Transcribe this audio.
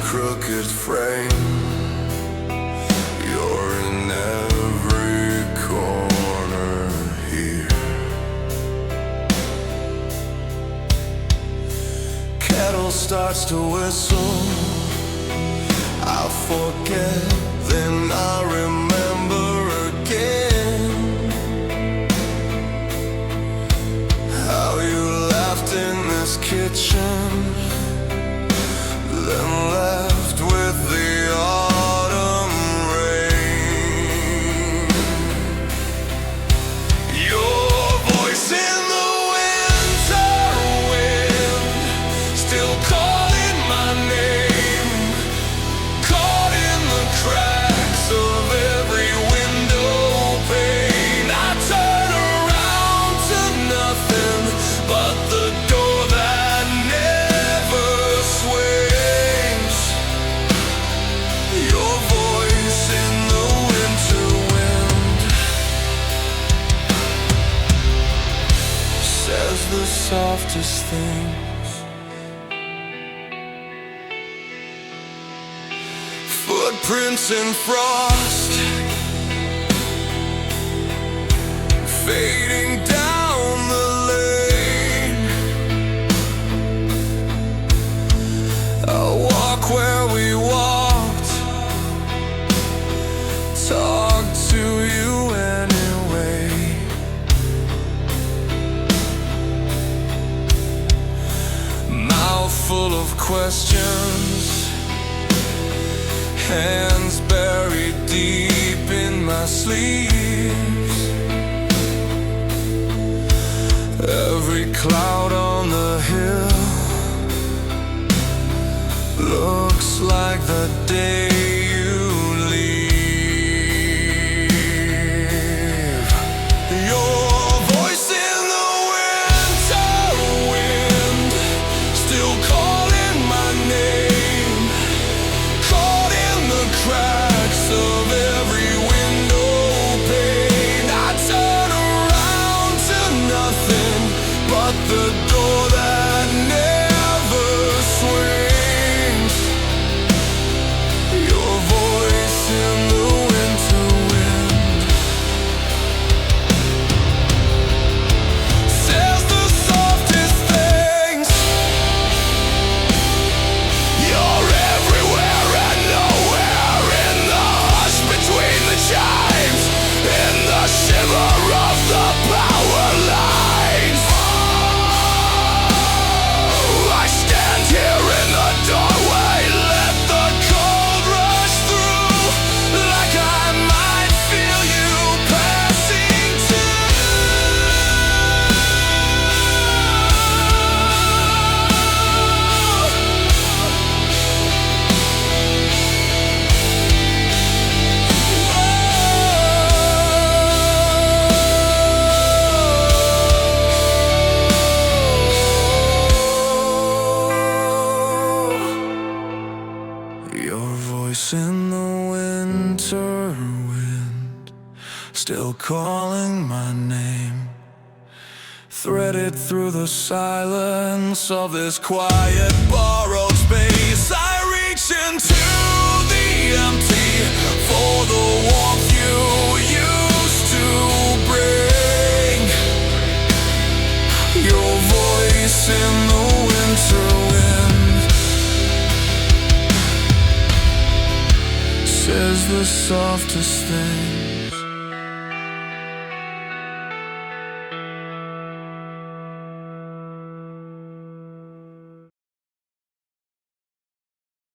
crooked frame. You're in every corner here. Kettle starts to whistle. I forget, then I remember again. How you laughed in this kitchen, then left with the autumn rain. Your voice in the winter wind, still calling my name, caught in the cracks of every window pane. I turn around to nothing but the door that never swings. Your voice in the winter wind says the softest things. Footprints in frost, fading down the lane. I'll walk where we walked, talk to you anyway. Mouth full of questions, hands buried deep in my sleeves. Every cloud on the hill looks like the day you leave. Your voice in the winter wind, still calling my name, caught in the cracks of every window pane. I turn around to nothing but the door that never swings. Your voice in the winter wind says the softest things. You're everywhere and nowhere, in the hush between the chimes, in the shimmer of the power lines. I stand here in the doorway, let the cold rush through, like I might feel you passing Your voice in the winter wind, still calling my name, threaded through the silence of this quiet borrowed space. I reach into the empty for the warmth you used to bring. Your voice in the winter wind says the softest thing.